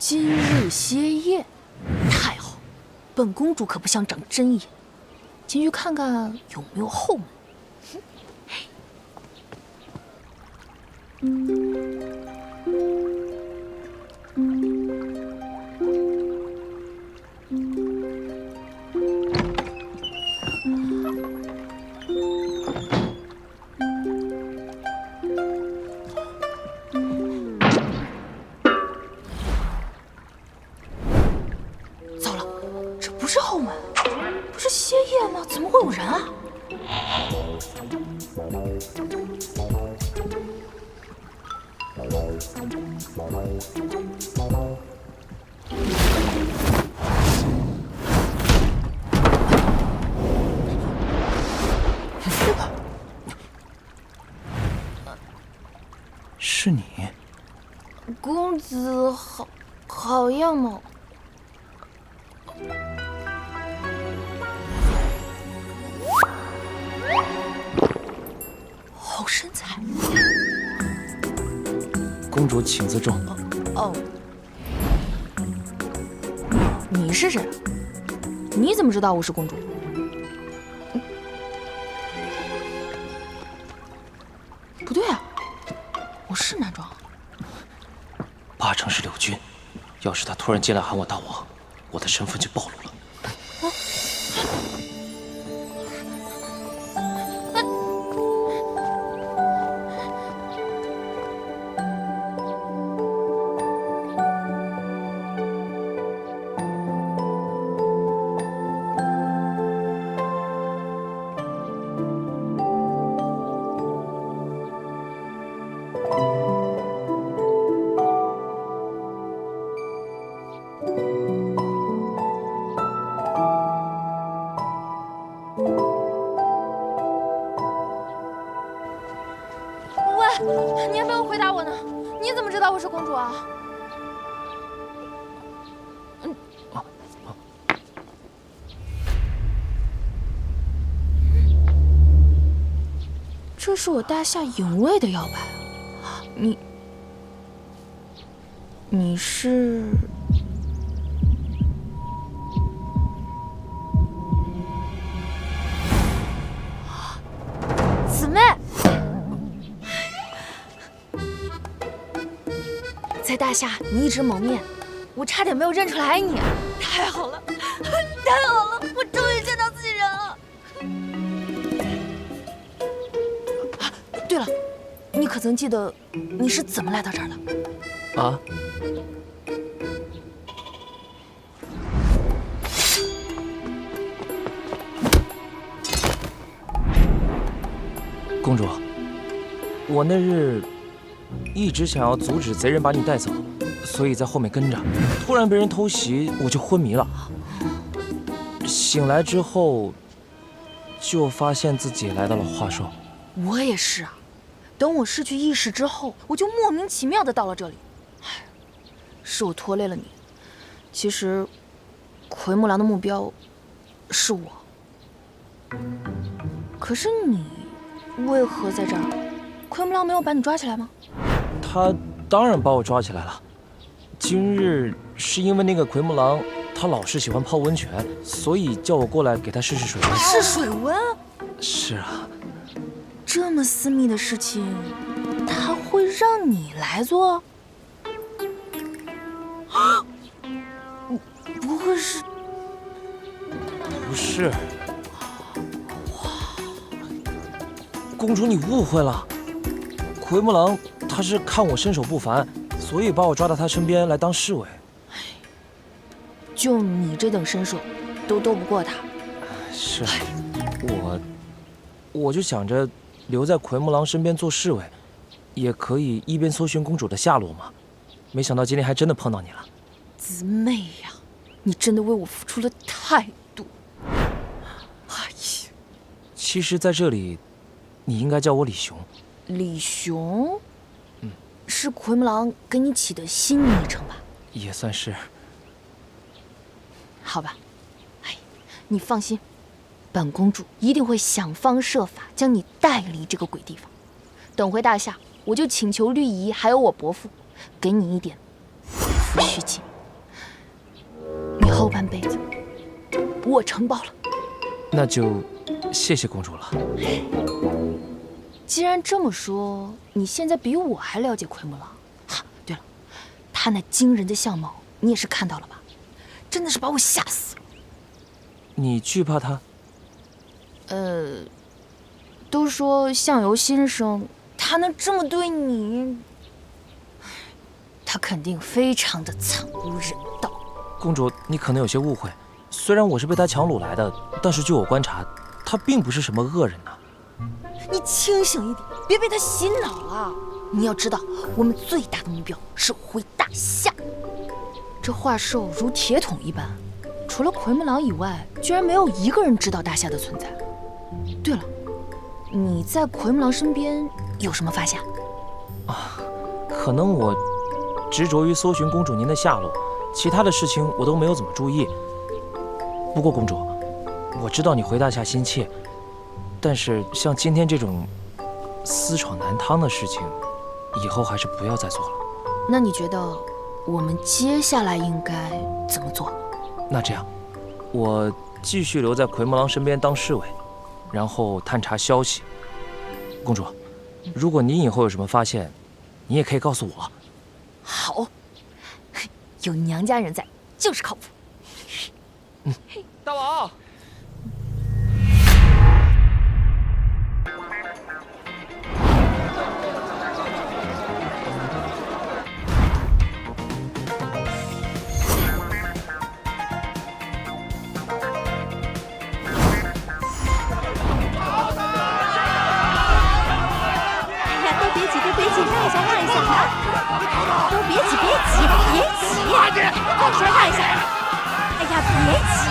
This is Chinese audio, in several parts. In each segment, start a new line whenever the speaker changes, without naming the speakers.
今日歇业，太好！本公主可不想长针眼，进去看看有没有后门。糟了，这不是后门，不是歇业吗？怎么会有人啊？
是你，
公子好样貌。好身材。
公主请自重。
哦，你是谁？你怎么知道我是公主？不对啊，我是男装。
八成是柳军，要是他突然进来喊我大王，我的身份就暴露了。
喂，你还没有回答我呢，你怎么知道我是公主啊？这是我大夏营卫的腰牌啊！你是？姊妹，在大夏你一直蒙面，我差点没有认出来你。太好了，太好了，我终于见到自己人了。对了，你可曾记得你是怎么来到这儿的？
啊？公主，我那日一直想要阻止贼人把你带走，所以在后面跟着。突然被人偷袭，我就昏迷了。醒来之后，就发现自己来到了华寿。
我也是啊，等我失去意识之后，我就莫名其妙的到了这里。唉，是我拖累了你。其实，奎木狼的目标是我。可是你为何在这儿？奎木狼没有把你抓起来吗？
他当然把我抓起来了。今日是因为那个奎木狼，他老是喜欢泡温泉，所以叫我过来给他试试水温。
试水温？
是啊。
这么私密的事情，他会让你来做？啊！不会是？
不是。公主，你误会了。奎木狼他是看我身手不凡，所以把我抓到他身边来当侍卫。
就你这等身手，都斗不过他。
是啊，我就想着留在奎木狼身边做侍卫，也可以一边搜寻公主的下落嘛。没想到今天还真的碰到你了。
姊妹呀，你真的为我付出了太多。哎呀，
其实在这里，你应该叫我李雄。
李雄？是奎木狼给你起的新昵称吧？
也算是。
好吧，哎，你放心，本公主一定会想方设法将你带离这个鬼地方。等回大夏，我就请求绿姨还有我伯父，给你一点抚恤金。后半辈子我承包了。
那就谢谢公主了。
既然这么说，你现在比我还了解奎木狼。哈，对了，他那惊人的相貌你也是看到了吧？真的是把我吓死了。
你惧怕他？
都说相由心生，他能这么对你，他肯定非常的惨无人道。
公主，你可能有些误会。虽然我是被他强掳来的，但是据我观察，他并不是什么恶人呐。
你清醒一点，别被他洗脑了。你要知道，我们最大的目标是回大夏。这画兽如铁桶一般，除了奎木狼以外，居然没有一个人知道大夏的存在。对了，你在奎木狼身边有什么发现？
可能我执着于搜寻公主您的下落，其他的事情我都没有怎么注意。不过公主，我知道你回大夏心切，但是像今天这种私闯南汤的事情，以后还是不要再做了。
那你觉得我们接下来应该怎么做？
那这样，我继续留在奎木狼身边当侍卫，然后探查消息。公主，如果您以后有什么发现，你也可以告诉我。
好，有娘家人在就是靠谱。
大王。
让一下！哎呀，别挤，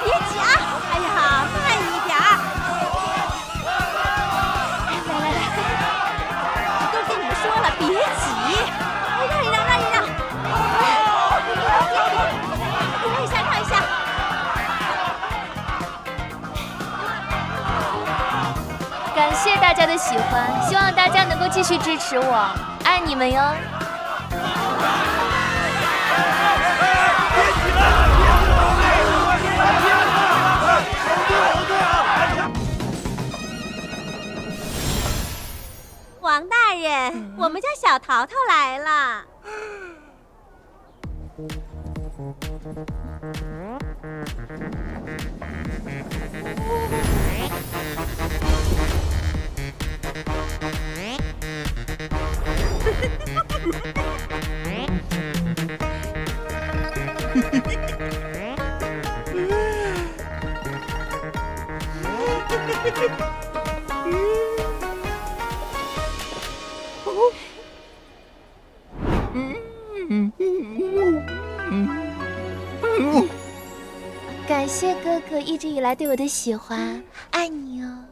别挤啊！哎呀，慢一点儿。来，都跟你们说了，别挤，让一让，让一让。让一下，让一下。
感谢大家的喜欢，希望大家能够继续支持我，爱你们哟。
王大人，我们家小淘淘来了。
感谢哥哥一直以来对我的喜欢，爱你哦。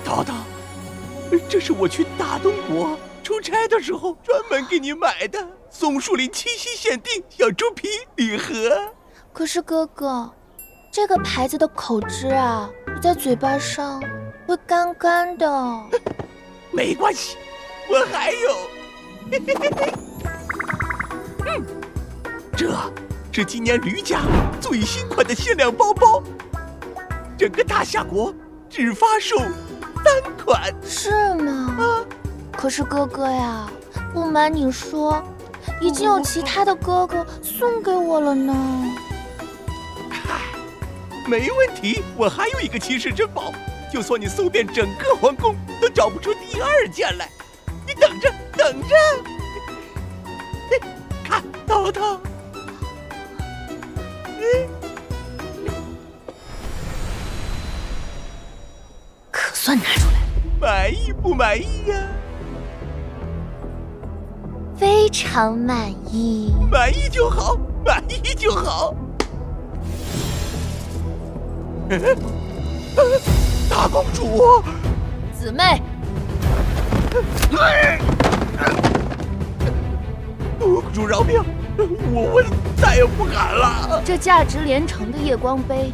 淘淘，这是我去大东国出差的时候专门给你买的松树林七夕限定小猪皮礼盒。
可是哥哥，这个牌子的口汁啊，在嘴巴上会干干的。
没关系，我还有。这是今年吕家最新款的限量包包，整个大夏国只发售3款。
是吗？可是哥哥呀，不瞒你说，已经有其他的哥哥送给我了呢。
嗨，没问题，我还有一个骑士珍宝，就算你搜遍整个皇宫都找不出第2件来。你等着，等着。看，淘淘。
可算拿出来，
满意不满意呀？
非常满意。
满意就好，满意就好。大公主，
姊妹，
公主饶命，我再也不敢了。
这价值连城的夜光杯，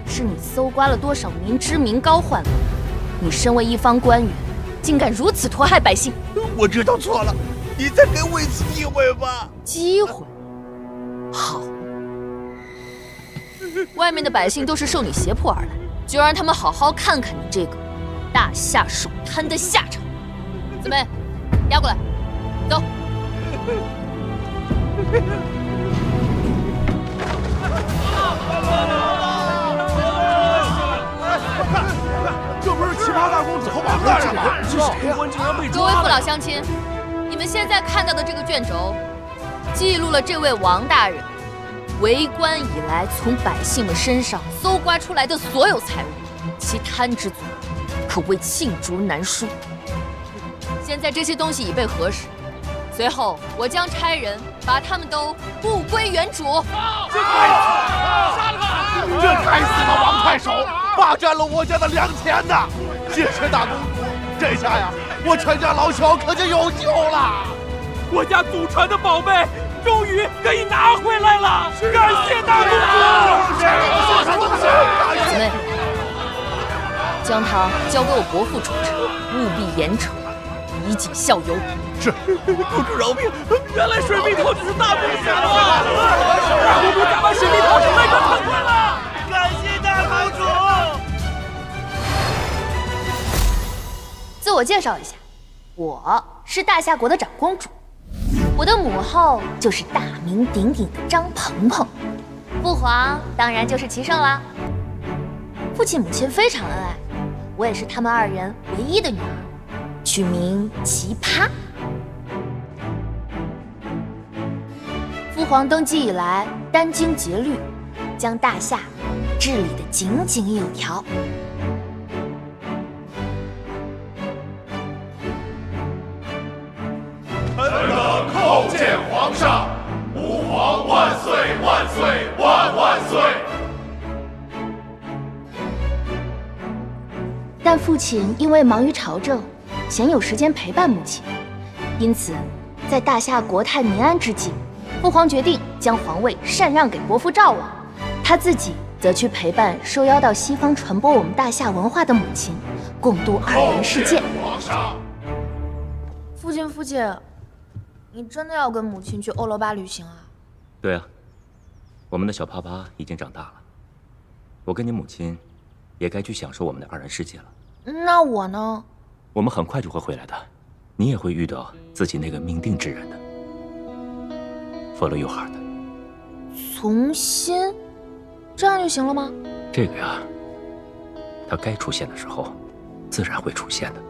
是你搜刮了多少民脂民膏换来？你身为一方官员，竟敢如此迫害百姓！
我知道错了，你再给我一次机会吧。
机会？好，外面的百姓都是受你胁迫而来，就让他们好好看看你这个大夏守贪的下场。姊妹，押过来，走。
这不是奇葩大公子和王大人吗？这谁呀？
各位父老乡亲，你们现在看到的这个卷轴，记录了这位王大人为官以来从百姓们身上搜刮出来的所有财物，其贪之足，可谓罄竹难书。现在这些东西已被核实，随后我将差人把他们都物归原主。
这该死的王太守，霸占了我家的良田呐！谢谢大公主，这下呀，我全家老小可就有救了。
我家祖传的宝贝终于可以拿回来了，感谢大公主！
姊妹，将他交给我伯父处置，务必严惩，以儆效尤。
是，
公主饶命！
原来水蜜桃只是大公主啊！大公主假扮水蜜桃是那个疼快了！
感谢大公主。
自我介绍一下，我是大夏国的长公主，我的母后就是大名鼎鼎的张鹏鹏，父皇当然就是齐胜啦。父亲母亲非常恩爱，我也是他们二人唯一的女儿，取名奇葩。父皇登基以来，殚精竭虑，将大夏治理得井井有条。
臣等叩见皇上，吾皇万岁万岁万万岁！
但父亲因为忙于朝政，鲜有时间陪伴母亲，因此，在大夏国泰民安之际，父皇决定将皇位禅让给伯父赵王，他自己则去陪伴受邀到西方传播我们大夏文化的母亲，共度二人世界。
皇上，
父亲，你真的要跟母亲去欧罗巴旅行啊？
对啊，我们的小帕帕已经长大了，我跟你母亲也该去享受我们的二人世界了。
那我呢？
我们很快就会回来的，你也会遇到自己那个命定之人的。Follow your heart。
从心，这样就行了吗？
这个呀，它该出现的时候，自然会出现的。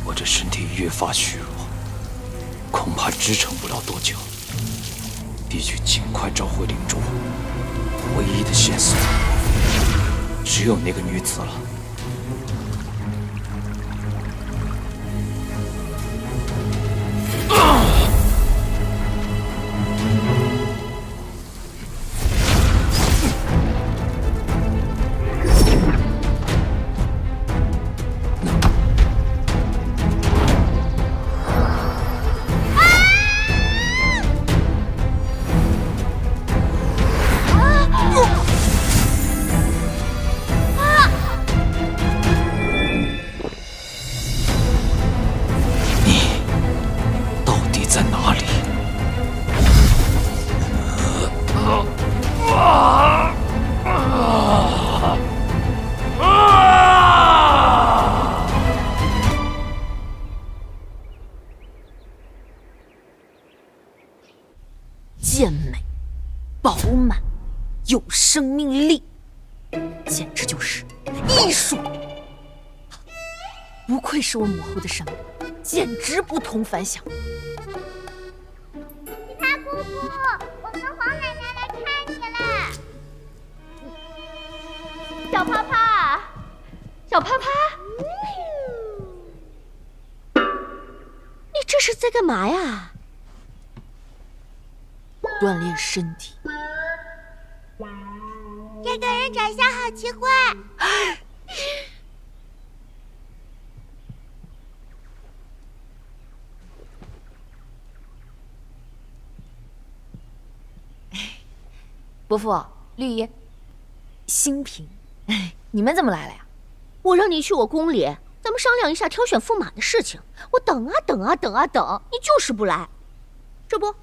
我这身体越发虚弱，恐怕支撑不了多久，必须尽快找回灵珠。唯一的线索只有那个女子了。
健美、饱满、有生命力，简直就是艺术！不愧是我母后的审美，简直不同凡响。
奇葩姑姑，我们的黄奶奶来看你了。小泡泡，小泡泡，你这是在干嘛呀？
锻炼身体。
这个人长相好奇怪。
伯父、绿姨、新平，你们怎么来了呀？
我让你去我宫里，咱们商量一下挑选驸马的事情。我等啊等啊等啊等，你就是不来。这不，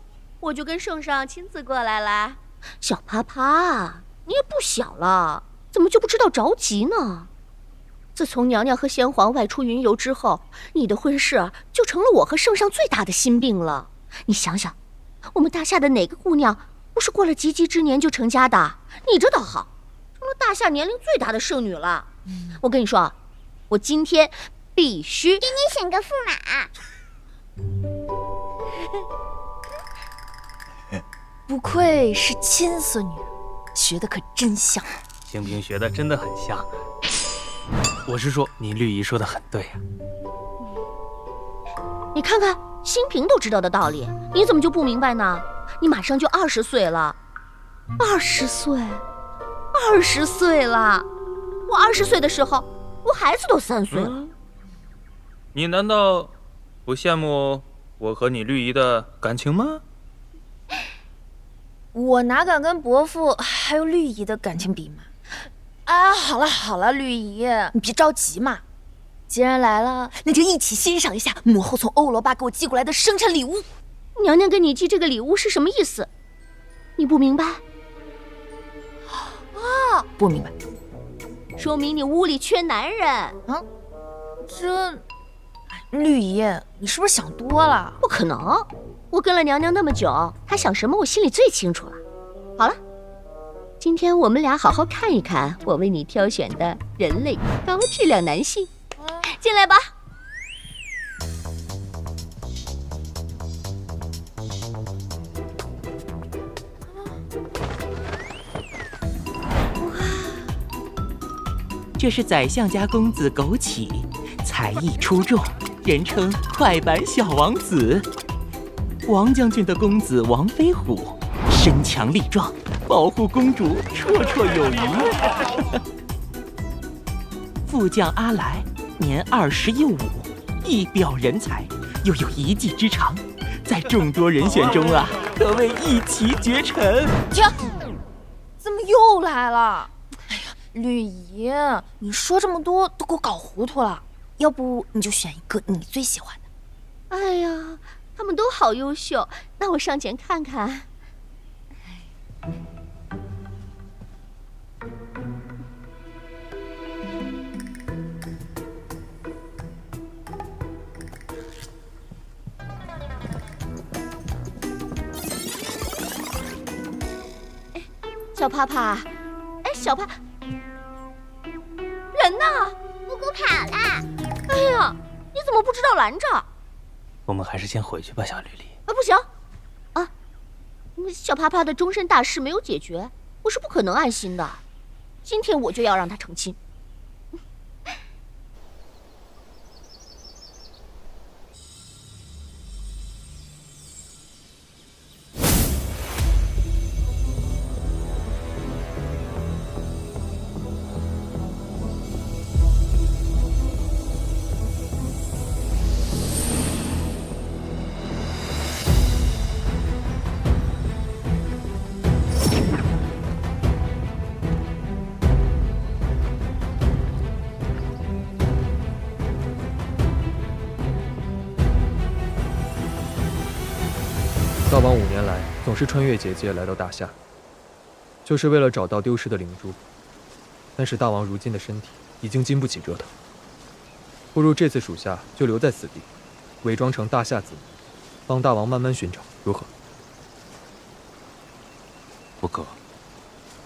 我就跟圣上亲自过来了。小趴趴，你也不小了，怎么就不知道着急呢？自从娘娘和先皇外出云游之后，你的婚事就成了我和圣上最大的心病了。你想想，我们大夏的哪个姑娘不是过了及笄之年就成家的？你这倒好，成了大夏年龄最大的剩女了。我跟你说，我今天必须给你选个驸马。
不愧是亲孙女，学的可真像。
新平学的真的很像。我是说，你绿姨说的很对呀。
你看看，新平都知道的道理，你怎么就不明白呢？你马上就20岁了，20岁了。我20岁的时候，我孩子都3岁了。
你难道不羡慕我和你绿姨的感情吗？
我哪敢跟伯父还有绿姨的感情比嘛？啊，好了好了，绿姨，你别着急嘛。既然来了，那就一起欣赏一下母后从欧罗巴给我寄过来的生辰礼物。
娘娘给你寄这个礼物是什么意思？你不明白？
啊，不明白。
说明你屋里缺男人。
绿姨，你是不是想多了？
不可能，我跟了娘娘那么久，她想什么我心里最清楚了。好了，今天我们俩好好看一看我为你挑选的人类高质量男性。进来吧。
这是宰相家公子枸杞，才艺出众，人称快板小王子。王将军的公子王飞虎，身强力壮，保护公主绰绰有余。副将阿来，年20又5，一表人才，又有一技之长，在众多人选中啊，可谓一骑绝尘。
停！怎么又来了？哎呀，绿姨，你说这么多都给我搞糊涂了。要不你就选一个你最喜欢的。
哎呀，他们都好优秀，那我上前看看。小趴趴，哎，小趴，人呢？姑姑跑了。哎呀，你怎么不知道拦着？
我们还是先回去吧，小绿丽。
啊，不行，啊，小趴趴的终身大事没有解决，我是不可能安心的。今天我就要让他成亲。
大王5年来总是穿越结界来到大夏，就是为了找到丢失的灵珠。但是大王如今的身体已经经不起折腾，不如这次属下就留在此地，伪装成大夏子民，帮大王慢慢寻找，如何？
不可，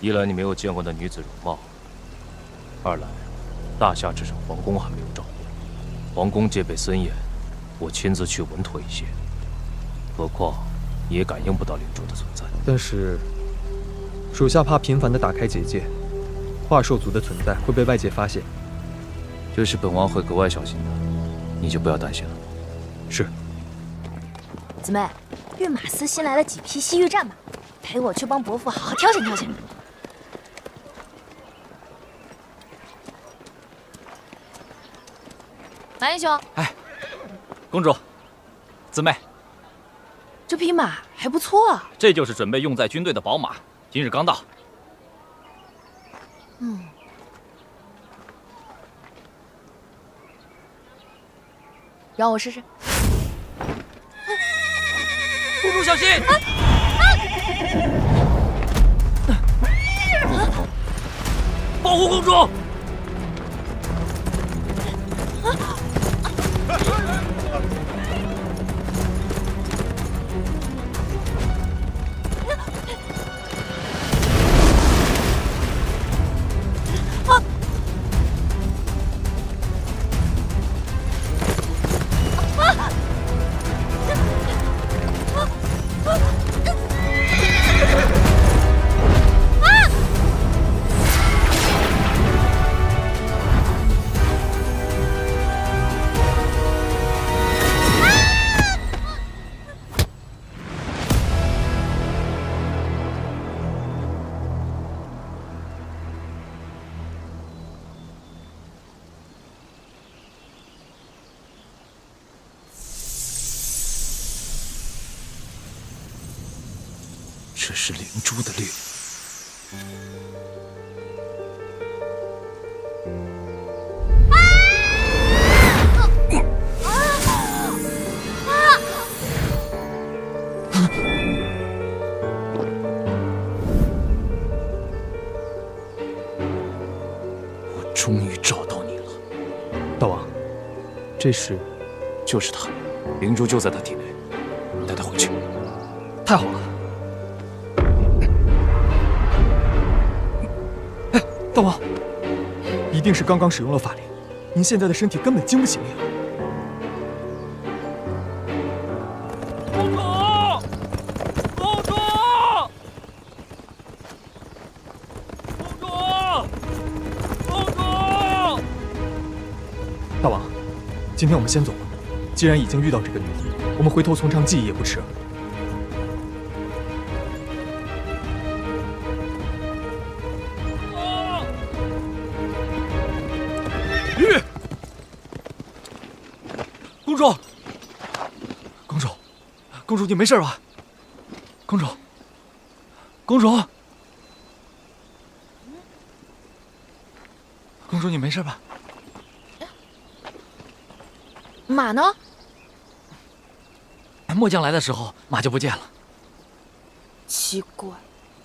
一来你没有见过那女子容貌，二来大夏至少皇宫还没有着火，皇宫戒备森严，我亲自去稳妥一些。何况你也感应不到灵珠的存在。
但是属下怕频繁地打开结界，化兽族的存在会被外界发现。
这是本王会格外小心的，你就不要担心了。
是。
姊妹，御马司新来了几匹西域战马，陪我去帮伯父好好挑选挑选。马英雄，
公主，姊妹，
这匹马还不错啊。
这就是准备用在军队的宝马，今日刚到。
让我试试。
公主小心！保护公主！
这是灵珠的绿。我终于找到你了，
大王，这是？
就是他，灵珠就在他体内，带他回去。
太好了！大王，一定是刚刚使用了法力，您现在的身体根本经不起力了。
公主，公主，公主，公主！
大王，今天我们先走吧。既然已经遇到这个女子，我们回头从长计议也不迟。
公主，公主，你没事吧？公主，公主，公主，你没事吧？
马呢？
末将来的时候，马就不见了。
奇怪，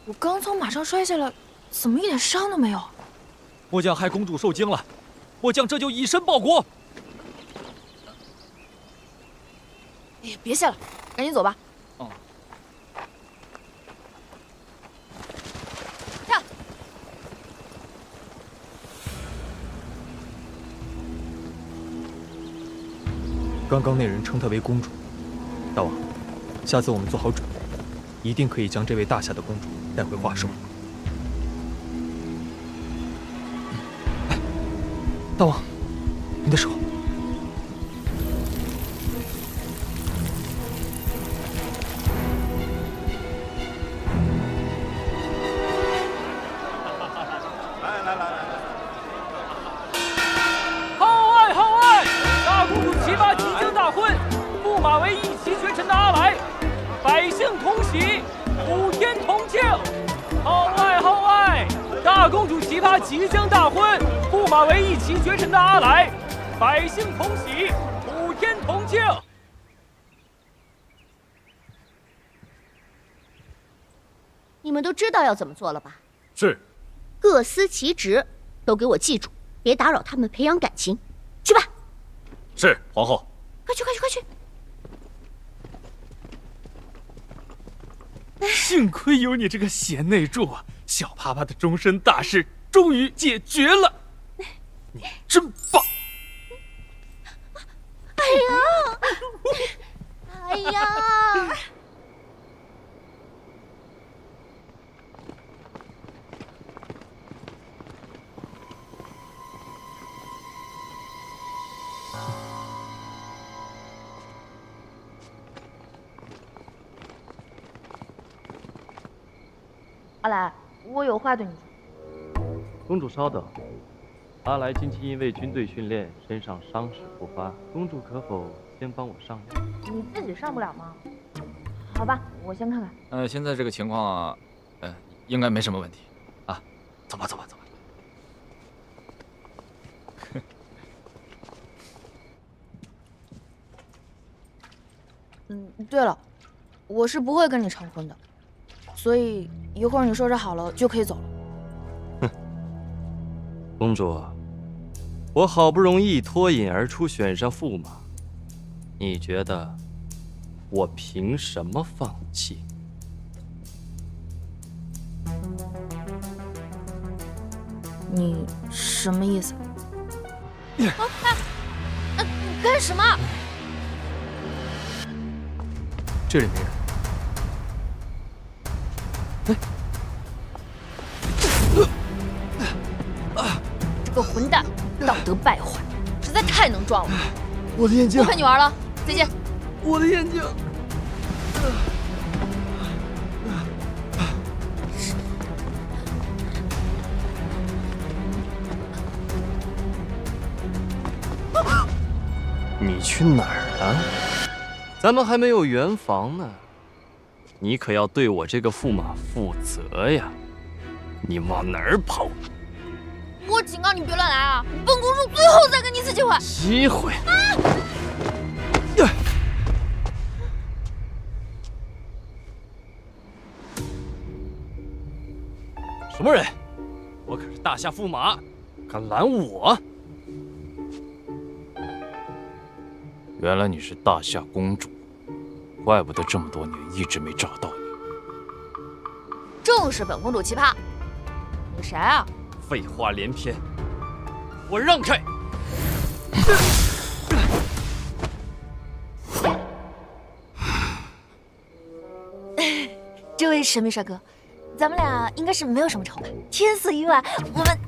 我刚从马上摔下来，怎么一点伤都没有？
末将害公主受惊了，末将这就以身报国。
哎呀，别谢了，赶紧走吧。
哦。
跳！
刚刚那人称她为公主，大王，下次我们做好准备，一定可以将这位大夏的公主带回华寿。大王，你的手。
大公主齐葩即将大婚，驸马为一骑绝尘的阿来，百姓同喜，普天同庆。
你们都知道要怎么做了吧？
是。
各司其职，都给我记住，别打扰他们培养感情。去吧。
是，皇后。
快去，快去，快去！
幸亏有你这个贤内助，小啪啪的终身大事终于解决了。你真棒！
哎呀，哎呀！
阿来，我有话对你说。
公主稍等，
阿来近期因为军队训练，身上伤势不发，公主可否先帮我上药？
你自己上不了吗？好吧，我先看看。
现在这个情况，应该没什么问题，啊，走吧，走吧，走吧。
对了，我是不会跟你成婚的，所以一会儿你收拾好了就可以走了。
哼，公主，我好不容易脱颖而出选上驸马，你觉得我凭什么放弃？
你什么意思？你干什么？
这里没人。
这个混蛋，道德败坏，实在太能装了。
我的眼镜！
不陪你玩了，再见。
我的眼镜！
你去哪儿了？咱们还没有圆房呢，你可要对我这个驸马负责呀！你往哪儿跑？
我警告你别乱来啊！本公主最后再给你一次机会。
机会？什么人？我可是大夏驸马，敢拦我？
原来你是大夏公主，怪不得这么多年一直没找到你。
正是本公主奇葩。你谁啊？
废话连篇，我让开！
这位神秘帅哥，咱们俩应该是没有什么仇吧？天赐意外，我们……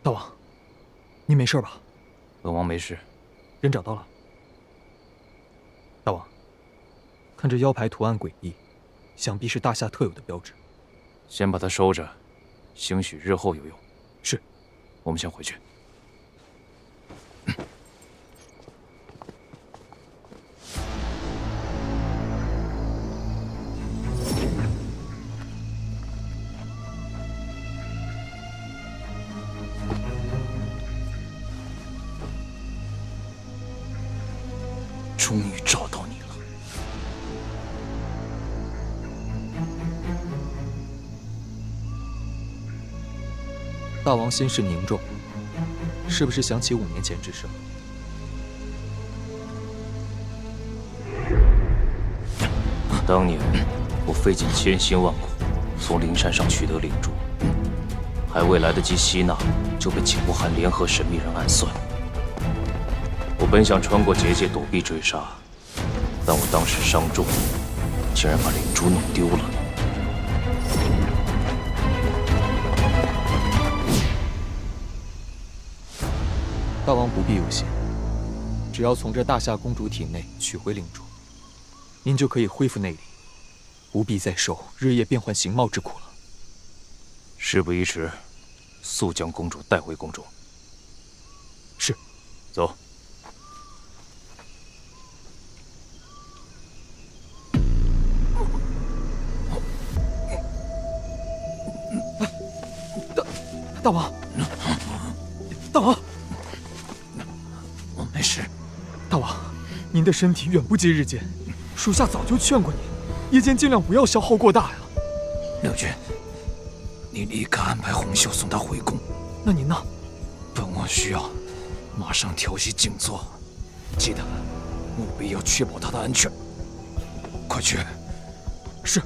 大王，你没事吧？
本王没事。
人找到了。大王，看这腰牌图案诡异，想必是大夏特有的标志。
先把它收着，兴许日后有用。
是。
我们先回去。终于找到你了。
大王心事凝重，是不是想起5年前之事？
当年我费尽千辛万苦从灵山上取得灵珠，还未来得及吸纳，就被景无寒联合神秘人暗算。我本想穿过结界躲避追杀，但我当时伤重，竟然把灵珠弄丢了。
大王不必忧心，只要从这大夏公主体内取回灵珠，您就可以恢复内力，不必再受日夜变换形貌之苦了。
事不宜迟，速将公主带回宫中。
是。
走。
大王，大王，
我没事。
大王，您的身体远不及日间，属下早就劝过您，夜间尽量不要消耗过大呀。
六君，你立刻安排红袖送他回宫。
那您呢？
本王需要马上调息静坐，记得务必要确保他的安全。快去。
是。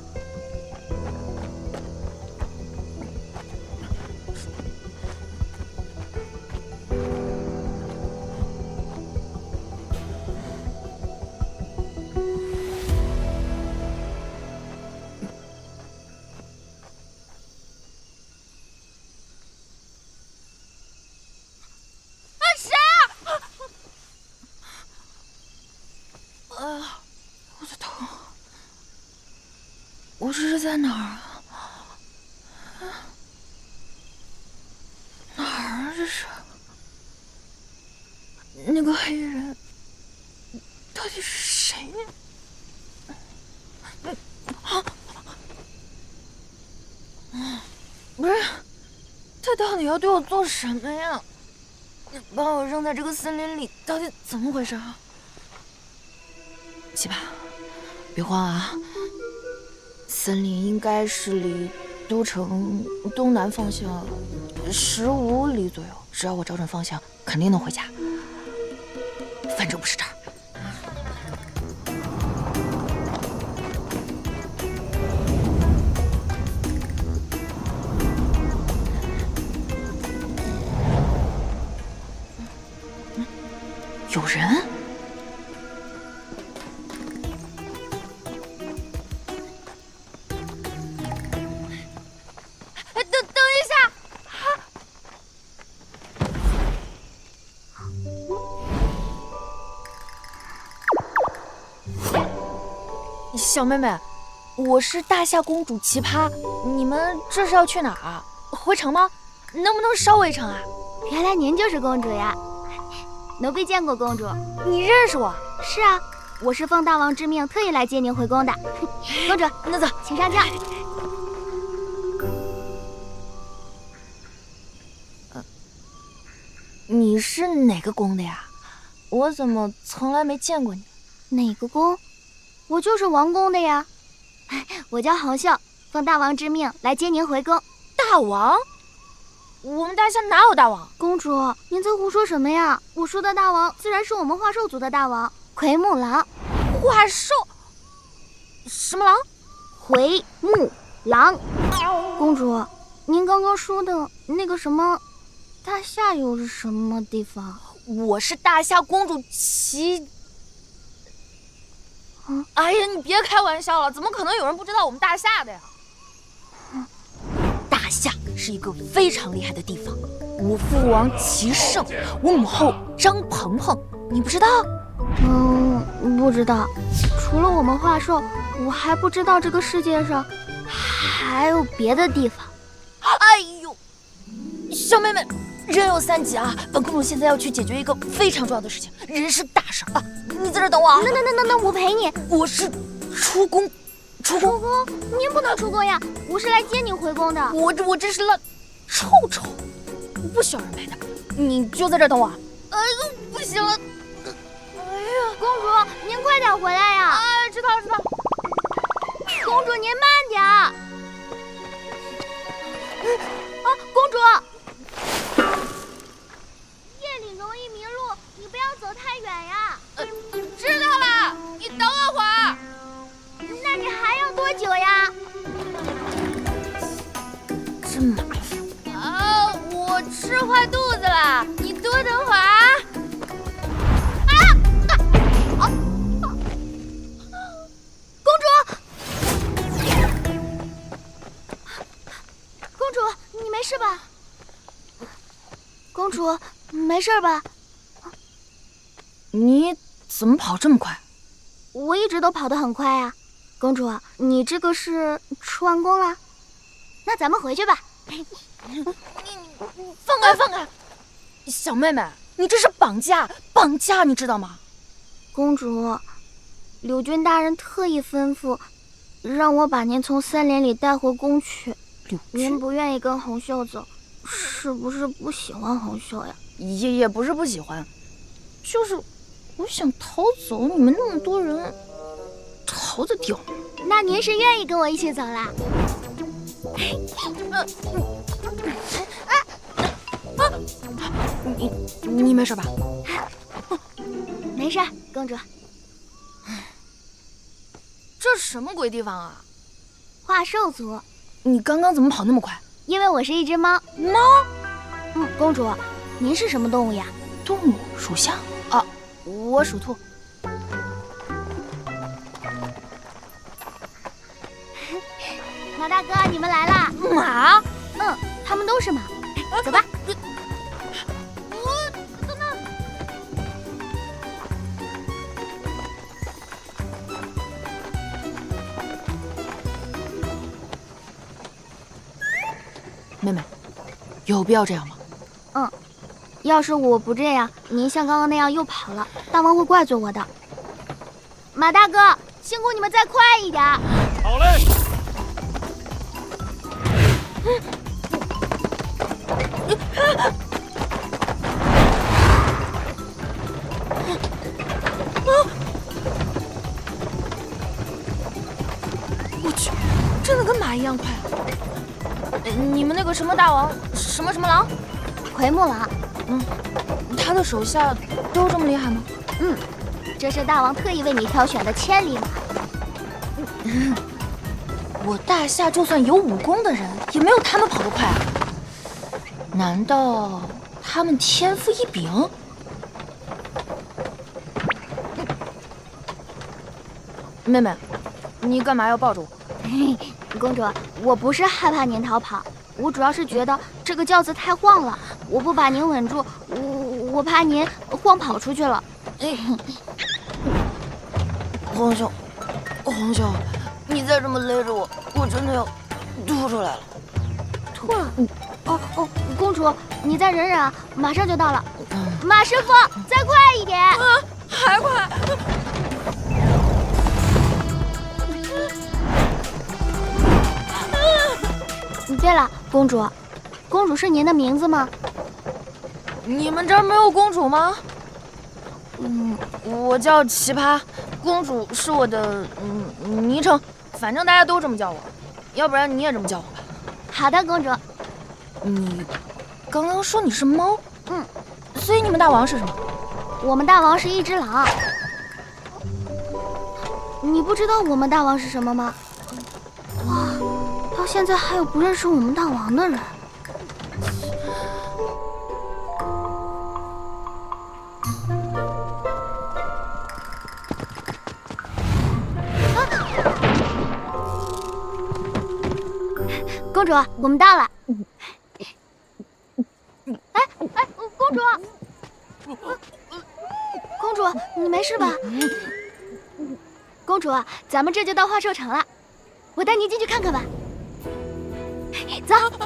我的头，我这是在哪儿啊？哪儿啊？这是？那个黑人到底是谁？不是，他到底要对我做什么呀？把我扔在这个森林里，到底怎么回事啊？七八，别慌啊！森林应该是离都城东南方向15里左右，只要我找准方向，肯定能回家。反正不是这儿。有人？等一下！小妹妹，我是大夏公主奇葩，你们这是要去哪儿啊？回城吗？能不能捎我一程啊？
原来您就是公主呀！奴婢见过公主，
你认识我？
是啊，我是奉大王之命特意来接您回宫的。公主，
那走，
请上轿。
你是哪个宫的呀？我怎么从来没见过你？
哪个宫？我就是王宫的呀。我叫红袖，奉大王之命来接您回宫。
大王？我们大夏哪有大王？
公主，您在胡说什么呀？我说的大王自然是我们华兽族的大王奎木狼。
华兽？什么狼？
奎木狼。公主，您刚刚说的那个什么大夏又是什么地方？
我是大夏公主齐。哎呀，你别开玩笑了，怎么可能有人不知道我们大夏的呀？大夏是一个非常厉害的地方，我父王齐胜，我母后张鹏鹏，你不知道？
不知道。除了我们华兽，我还不知道这个世界上还有别的地方。
哎呦，小妹妹，人有3急啊！本公主现在要去解决一个非常重要的事情，人是大事啊！你在这等我啊！
那我陪你。
我是出宫。
出宫？您不能出宫呀！我是来接您回宫的。
我这是来臭，不需要人陪的。你就在这等我啊！不行了！哎呀，
公主，您快点回来呀！
知道了。
公主，您慢点。公主，夜里容易迷路，你不要走太远呀。
知道了，你等我会儿。
那你还要多久呀？
真麻烦啊！我吃坏肚子了，你多等会儿啊！
公主，你没事吧？公主，没事吧？
你怎么跑这么快？
我一直都跑得很快呀。公主，你这个是出完宫了？那咱们回去吧。
你放开！小妹妹，你这是绑架，你知道吗？
公主，柳君大人特意吩咐，让我把您从森林里带回宫去。您不愿意跟红袖走，是不是不喜欢红袖呀？
也不是不喜欢，就是我想逃走，你们那么多人。逃得掉？
那您是愿意跟我一起走啦？
你没事吧？
没事，公主。
这是什么鬼地方啊？
华兽族。
你刚刚怎么跑那么快？
因为我是一只猫。
猫？
公主，您是什么动物呀？
动物？属相啊，我属兔。
马大哥，你们来啦！
马？
他们都是马。走吧。
等等。妹妹，有必要这样吗？
嗯，要是我不这样，您像刚刚那样又跑了，大王会怪罪我的。马大哥，辛苦你们再快一点。
好嘞。
我去，真的跟马一样快啊！你们那个什么大王，什么狼，
奎木狼，
他的手下都这么厉害吗？
这是大王特意为你挑选的千里马。
我大夏就算有武功的人，也没有他们跑得快啊！难道他们天赋异禀？妹妹，你干嘛要抱着我？
公主，我不是害怕您逃跑，我主要是觉得这个轿子太晃了，我不把您稳住，我怕您晃跑出去了。
皇兄，你再这么勒着我，我真的要吐出来了。
吐了？公主，你再忍忍啊，马上就到了。马师傅，再快一点！
还快！
对了，公主，公主是您的名字吗？
你们这儿没有公主吗？我叫奇葩，公主是我的昵称，反正大家都这么叫我，要不然你也这么叫我吧。
好的，公主。
你刚刚说你是猫？所以你们大王是什么？
我们大王是一只狼。你不知道我们大王是什么吗？哇，到现在还有不认识我们大王的人。公主，我们到了。公主，公主，你没事吧？公主，咱们这就到花兽城了，我带您进去看看吧。走。走。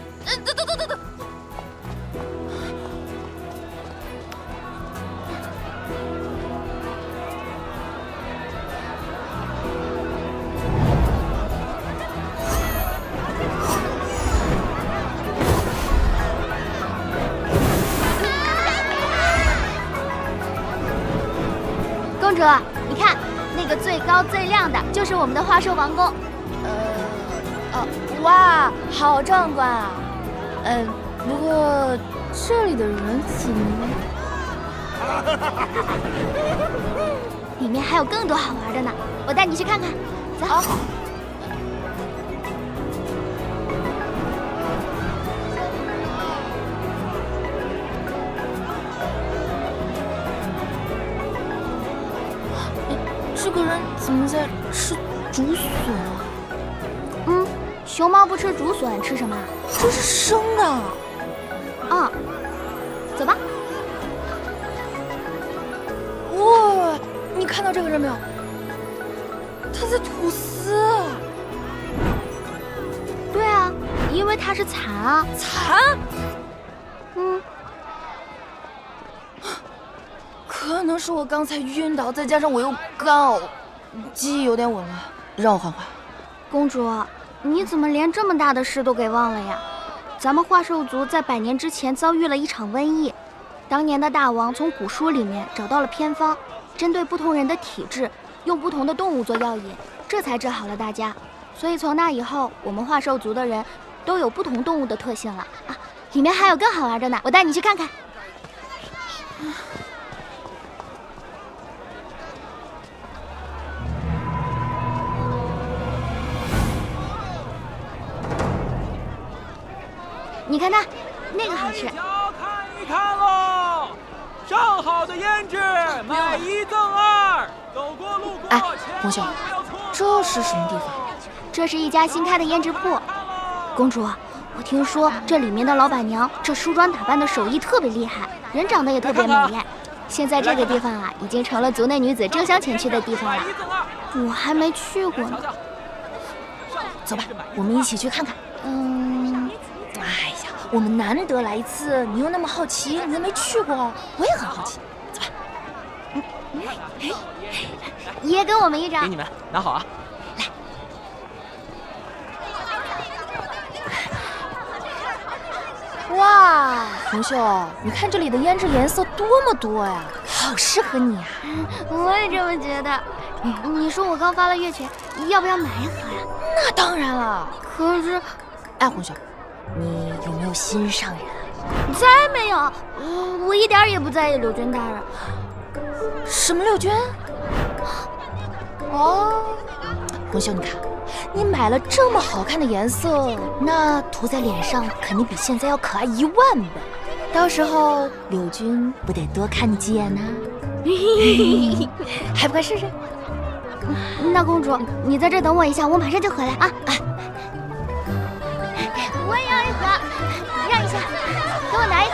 公主，你看，那个最高最亮的，就是我们的花兽王宫。
哇，好壮观啊！不过这里的人怎么……
里面还有更多好玩的呢，我带你去看看。走。
好。这个人怎么在吃竹笋啊？
熊猫不吃竹笋，吃什么啊？
这是生的。
走吧。
哇，你看到这个人没有？他在吐丝。
对啊，因为他是蚕啊。
蚕？可能是我刚才晕倒，再加上我又干呕，记忆有点紊乱，让我缓缓。
公主，你怎么连这么大的事都给忘了呀？咱们化兽族在100年之前遭遇了一场瘟疫，当年的大王从古书里面找到了偏方，针对不同人的体质，用不同的动物做药引，这才治好了大家。所以从那以后，我们化兽族的人都有不同动物的特性了啊！里面还有更好玩的呢，我带你去看看。你看那个好吃。
看一看喽，上好的胭脂买1赠2，走过路过。
红秀，这是什么地方？
这是一家新开的胭脂铺。公主，我听说这里面的老板娘这梳妆打扮的手艺特别厉害，人长得也特别美艳。现在这个地方啊，已经成了族内女子争相前去的地方了。我还没去过呢。
走吧，我们一起去看看。
哎呀。
我们难得来一次，你又那么好奇，你又没去过，我也很好奇。走吧。
也给我们一张。
给你们拿好啊。
哇，红秀，你看这里的胭脂颜色多么多呀，好适合你啊！
我也这么觉得。你说我刚发了月钱，要不要买一盒呀？
那当然了。
可是，
哎，红秀，你有没有心上人啊？
才没有，我一点也不在意柳娟大人。
什么柳娟？哦，红秀，你看，你买了这么好看的颜色，那涂在脸上肯定比现在要可爱10000倍。到时候柳君不得多看你几眼呢？还不快试试？
那公主，你在这等我一下，我马上就回来啊！我也要一盒，让一下，给我拿一盒。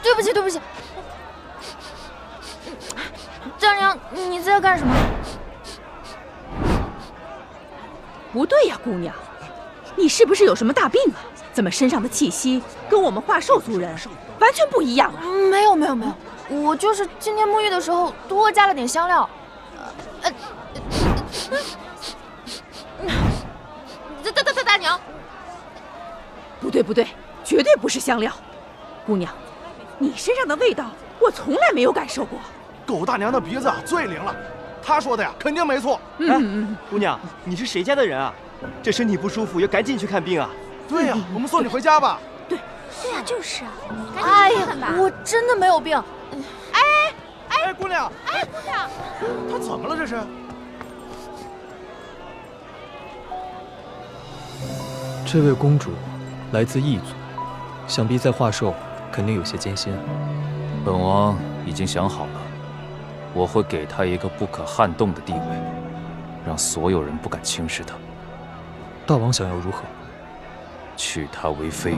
对不起，对不起。丈人娘，你在干什么？
不对呀，姑娘，你是不是有什么大病啊？怎么身上的气息跟我们化兽族人完全不一样啊？
没有，我就是今天沐浴的时候多加了点香料。大娘，
不对，绝对不是香料。姑娘，你身上的味道我从来没有感受过。
狗大娘的鼻子最灵了，她说的呀肯定没错。
姑娘，你是谁家的人啊？这身体不舒服，要赶紧去看病啊！
对呀，我们送你回家吧。
对呀，就是啊。
哎呀，我真的没有病。
哎，姑娘，她怎么了这是？
这位公主来自异族，想必在化兽肯定有些艰辛。
本王已经想好了，我会给她一个不可撼动的地位，让所有人不敢轻视她。
大王想要如何？
娶她为妃。